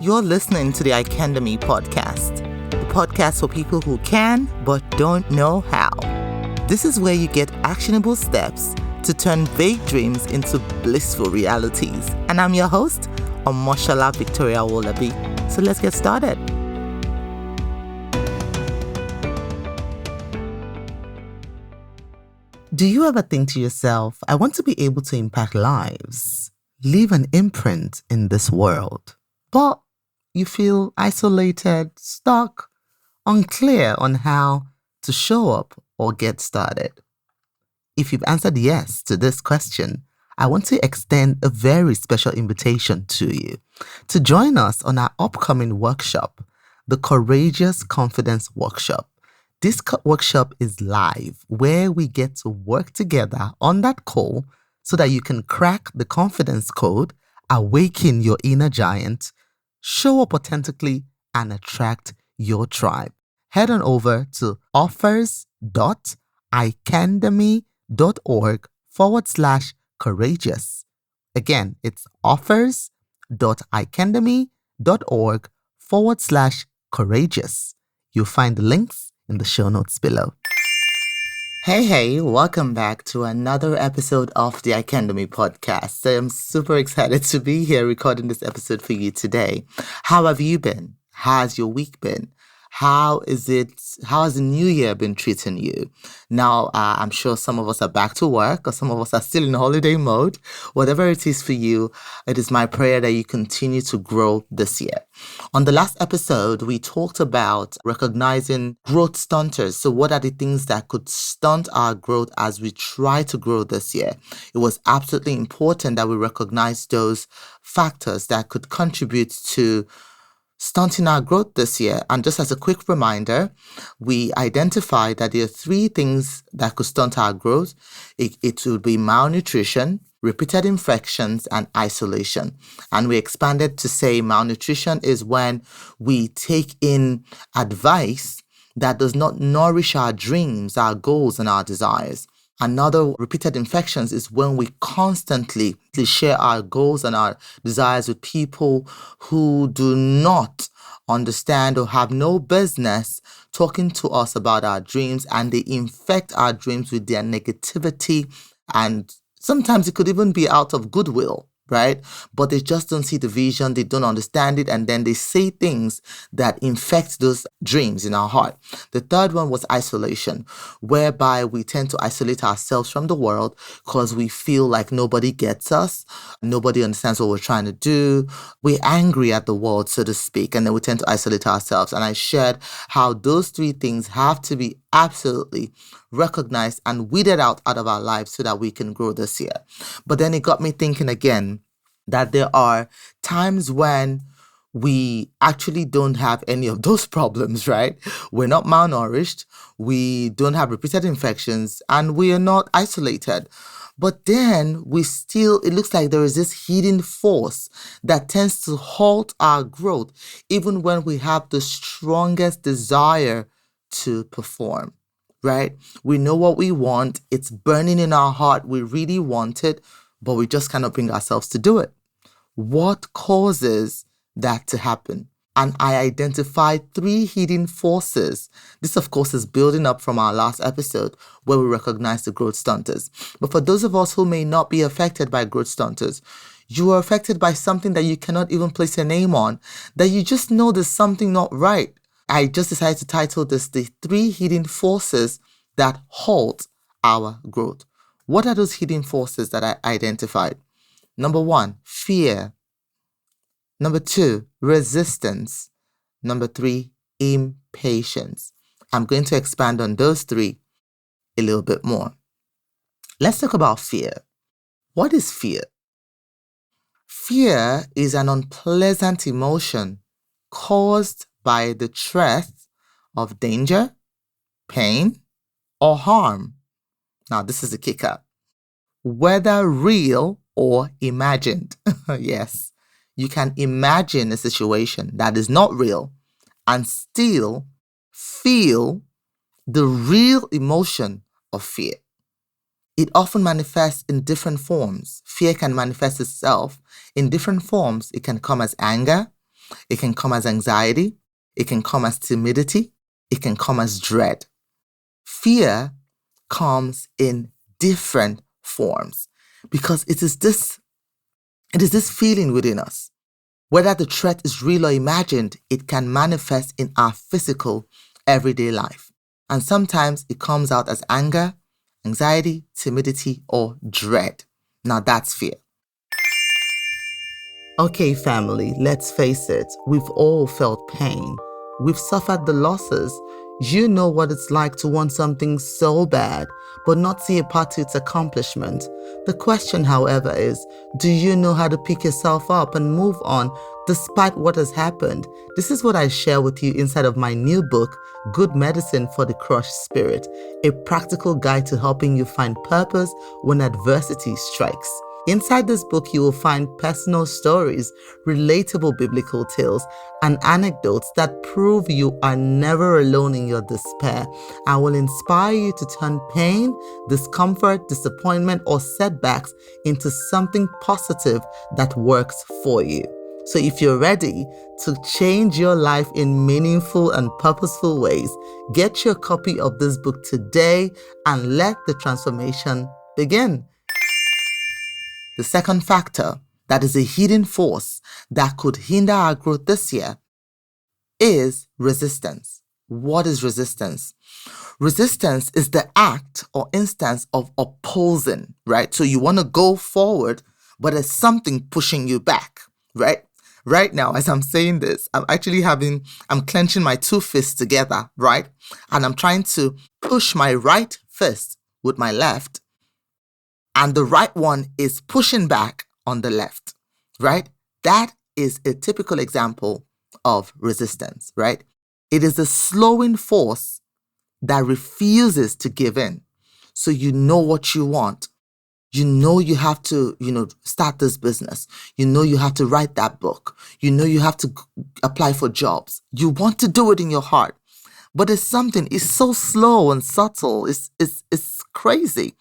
You're listening to the Icandemy podcast, the podcast for people who can but don't know how. This is where you get actionable steps to turn vague dreams into blissful realities. And I'm your host, Omoshola Victoria Wolabi. So let's get started. Do you ever think to yourself, I want to be able to impact lives, leave an imprint in this world, but you feel isolated, stuck, unclear on how to show up or get started? If you've answered yes to this question, I want to extend a very special invitation to you to join us on our upcoming workshop, the Courageous Confidence Workshop. This workshop is live, where we get to work together on that call so that you can crack the confidence code, awaken your inner giant, show up authentically, and attract your tribe. Head on over to offers.icandemy.org/courageous. Again, it's offers.icandemy.org/courageous. You'll find the links in the show notes below. Hey, welcome back to another episode of the Icandemy podcast. I'm super excited to be here recording this episode for you today. How have you been? How's your week been? How has the new year been treating you? Now, I'm sure some of us are back to work or some of us are still in holiday mode. Whatever it is for you, it is my prayer that you continue to grow this year. On the last episode, we talked about recognizing growth stunters. So what are the things that could stunt our growth as we try to grow this year? It was absolutely important that we recognize those factors that could contribute to stunting our growth this year. And just as a quick reminder, we identified that there are three things that could stunt our growth. It would be malnutrition, repeated infections, and isolation. And we expanded to say malnutrition is when we take in advice that does not nourish our dreams, our goals, and our desires. Another repeated infections is when we constantly share our goals and our desires with people who do not understand or have no business talking to us about our dreams, and they infect our dreams with their negativity, and sometimes it could even be out of goodwill, right? But they just don't see the vision, they don't understand it, and then they say things that infect those dreams in our heart. The third one was isolation, whereby we tend to isolate ourselves from the world because we feel like nobody gets us, nobody understands what we're trying to do. We're angry at the world, so to speak, and then we tend to isolate ourselves. And I shared how those three things have to be absolutely recognized and weeded out of our lives so that we can grow this year. But then it got me thinking again that there are times when we actually don't have any of those problems, right? We're not malnourished, we don't have repeated infections, and we are not isolated. But then it looks like there is this hidden force that tends to halt our growth, even when we have the strongest desire to perform, right? We know what we want. It's burning in our heart. We really want it, but we just cannot bring ourselves to do it. What causes that to happen? And I identified three hidden forces. This, of course, is building up from our last episode where we recognized the growth stunters. But for those of us who may not be affected by growth stunters, you are affected by something that you cannot even place a name on, that you just know there's something not right. I just decided to title this the three hidden forces that halt our growth. What are those hidden forces that I identified? Number one, fear. Number two, resistance. Number three, impatience. I'm going to expand on those three a little bit more. Let's talk about fear. What is fear? Fear is an unpleasant emotion caused by the threat of danger, pain, or harm. Now, this is the kicker. Whether real or imagined. Yes, you can imagine a situation that is not real and still feel the real emotion of fear. It often manifests in different forms. Fear can manifest itself in different forms. It can come as anger. It can come as anxiety. It can come as timidity. It can come as dread. Fear comes in different forms because it is this feeling within us. Whether the threat is real or imagined, it can manifest in our physical, everyday life. And sometimes it comes out as anger, anxiety, timidity, or dread. Now that's fear. Okay, family, let's face it. We've all felt pain. We've suffered the losses. You know what it's like to want something so bad, but not see a path to its accomplishment. The question, however, is, do you know how to pick yourself up and move on despite what has happened? This is what I share with you inside of my new book, Good Medicine for the Crushed Spirit, a practical guide to helping you find purpose when adversity strikes. Inside this book, you will find personal stories, relatable biblical tales, and anecdotes that prove you are never alone in your despair and will inspire you to turn pain, discomfort, disappointment, or setbacks into something positive that works for you. So if you're ready to change your life in meaningful and purposeful ways, get your copy of this book today and let the transformation begin. The second factor that is a hidden force that could hinder our growth this year is resistance. What is resistance? Resistance is the act or instance of opposing, right? So you want to go forward, but there's something pushing you back, right? Right now, as I'm saying this, I'm clenching my two fists together, right? And I'm trying to push my right fist with my left, and the right one is pushing back on the left, right? That is a typical example of resistance, right? It is a slowing force that refuses to give in. So you know what you want. You know you have to, start this business. You know you have to write that book. You know you have to apply for jobs. You want to do it in your heart. But it's so slow and subtle. It's crazy,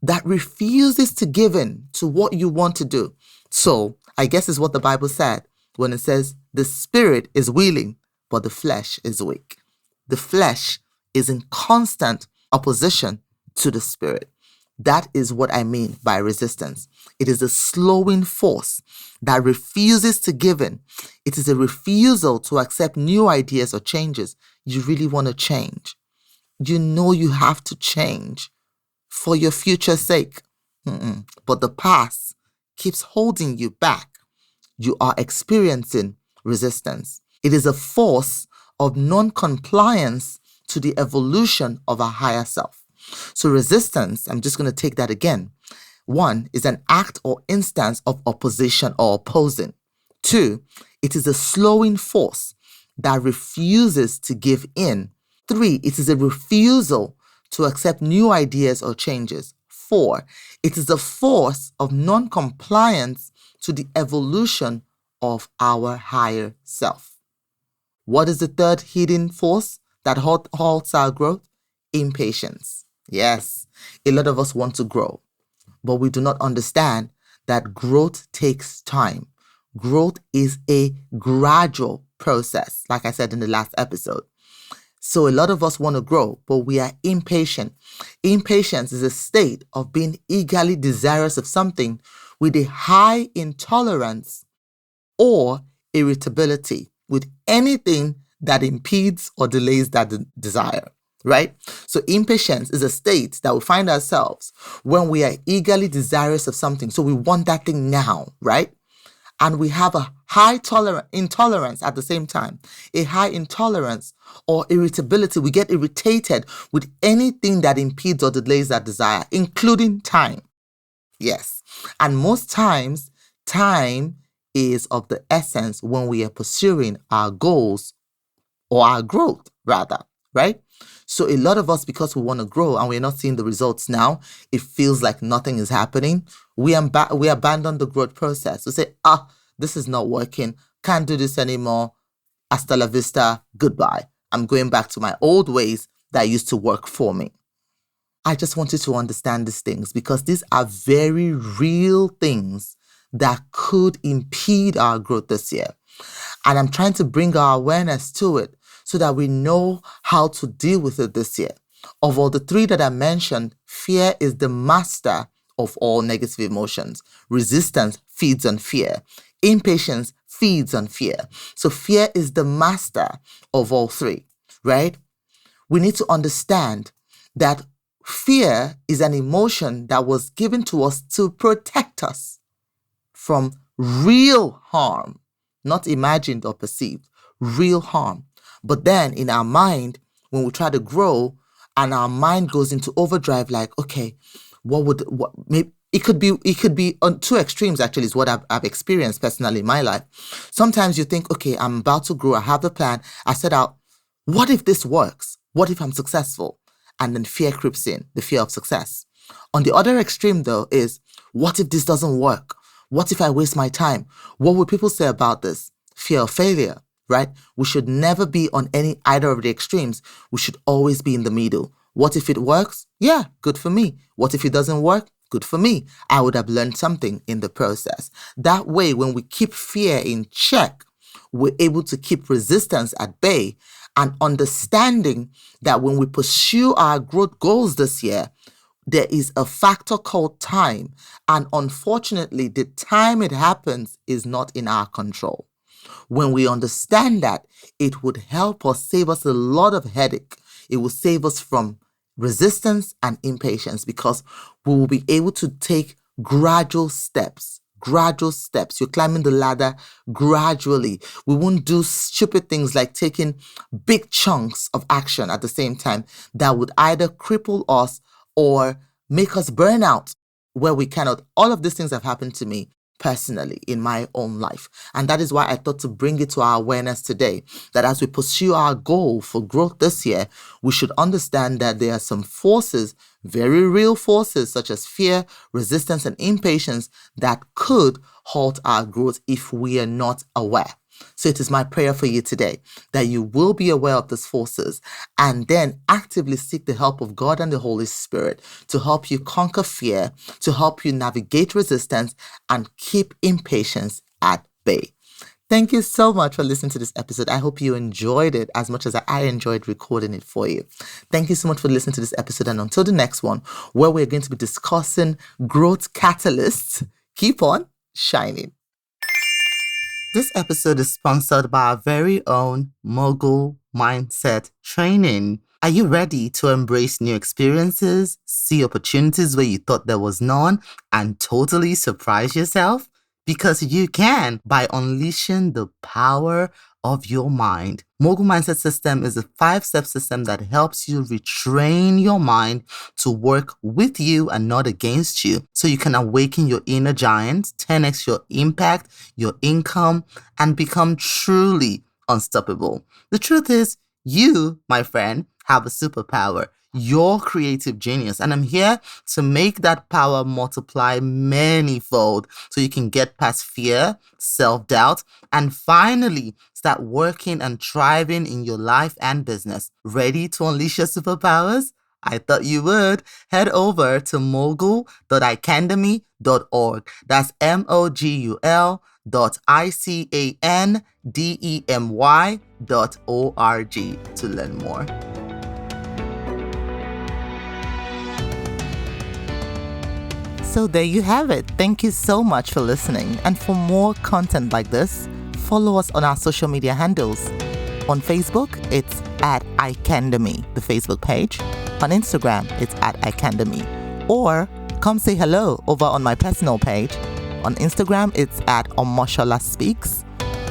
that refuses to give in to what you want to do. So I guess it's what the Bible said when it says the spirit is willing, but the flesh is weak. The flesh is in constant opposition to the spirit. That is what I mean by resistance. It is a slowing force that refuses to give in. It is a refusal to accept new ideas or changes. You really want to change. You know you have to change for your future's sake. But the past keeps holding you back. You are experiencing resistance. It is a force of non-compliance to the evolution of our higher self. So resistance, I'm just going to take that again. 1 is an act or instance of opposition or opposing. 2, it is a slowing force that refuses to give in. 3, it is a refusal to accept new ideas or changes. 4, it is a force of non-compliance to the evolution of our higher self. What is the third hidden force that halts our growth? Impatience. Yes, a lot of us want to grow, but we do not understand that growth takes time. Growth is a gradual process, like I said in the last episode. So a lot of us want to grow, but we are impatient. Impatience is a state of being eagerly desirous of something with a high intolerance or irritability with anything that impedes or delays that desire, right? So impatience is a state that we find ourselves when we are eagerly desirous of something. So we want that thing now, right? And we have a high intolerance at the same time, a high intolerance or irritability. We get irritated with anything that impedes or delays that desire, including time. Yes. And most times, time is of the essence when we are pursuing our goals or our growth, rather, right? So a lot of us, because we want to grow and we're not seeing the results now, it feels like nothing is happening. We abandon the growth process. We say, this is not working. Can't do this anymore. Hasta la vista. Goodbye. I'm going back to my old ways that used to work for me. I just want you to understand these things because these are very real things that could impede our growth this year. And I'm trying to bring our awareness to it so that we know how to deal with it this year. Of all the three that I mentioned, fear is the master of all negative emotions. Resistance feeds on fear. Impatience feeds on fear. So fear is the master of all three, right? We need to understand that fear is an emotion that was given to us to protect us from real harm, not imagined or perceived, real harm. But then in our mind, when we try to grow and our mind goes into overdrive, like, okay, maybe it could be on two extremes, actually, is what I've experienced personally in my life. Sometimes you think, okay, I'm about to grow. I have the plan. I set out, what if this works? What if I'm successful? And then fear creeps in, the fear of success. On the other extreme, though, is what if this doesn't work? What if I waste my time? What would people say about this? Fear of failure, right? We should never be on either of the extremes. We should always be in the middle. What if it works? Yeah, good for me. What if it doesn't work? Good for me. I would have learned something in the process. That way, when we keep fear in check, we're able to keep resistance at bay, and understanding that when we pursue our growth goals this year, there is a factor called time. And unfortunately, the time it happens is not in our control. When we understand that, it would help us, save us a lot of headache. It will save us from resistance and impatience, because we will be able to take gradual steps. You're climbing the ladder gradually. We won't do stupid things like taking big chunks of action at the same time that would either cripple us or make us burn out where we cannot. All of these things have happened to me personally in my own life. And that is why I thought to bring it to our awareness today, that as we pursue our goal for growth this year, we should understand that there are some forces, very real forces, such as fear, resistance, and impatience, that could halt our growth if we are not aware. So it is my prayer for you today that you will be aware of these forces and then actively seek the help of God and the Holy Spirit to help you conquer fear, to help you navigate resistance, and keep impatience at bay. Thank you so much for listening to this episode. I hope you enjoyed it as much as I enjoyed recording it for you. Thank you so much for listening to this episode. And until the next one, where we're going to be discussing growth catalysts, keep on shining. This episode is sponsored by our very own Mogul Mindset Training. Are you ready to embrace new experiences, see opportunities where you thought there was none, and totally surprise yourself? Because you can, by unleashing the power of your mind. Mogul Mindset System is a 5-step system that helps you retrain your mind to work with you and not against you, so you can awaken your inner giant, 10x your impact, your income, and become truly unstoppable. The truth is, you, my friend, have a superpower, your creative genius. And I'm here to make that power multiply manyfold so you can get past fear, self-doubt, and finally start working and thriving in your life and business. Ready to unleash your superpowers? I thought you would. Head over to mogul.icandemy.org. That's mogul.icandemy.org to learn more. So there you have it. Thank you so much for listening. And for more content like this, follow us on our social media handles. On Facebook, it's at Icandemy, the Facebook page. On Instagram, it's at Icandemy. Or come say hello over on my personal page. On Instagram, it's at Omoshola Speaks.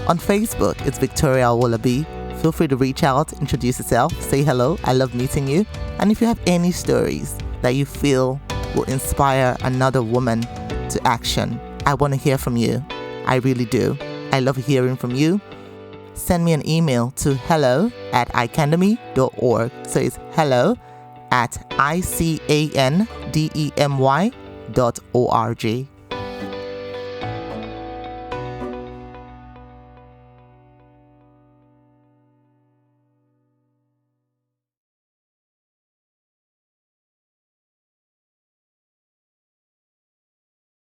On Facebook, it's Victoria Wolabi. Feel free to reach out, introduce yourself, say hello. I love meeting you. And if you have any stories that you feel will inspire another woman to action, I want to hear from you. I really do. I love hearing from you. Send me an email to hello@icandemy.org. So it's hello@icandemy.org.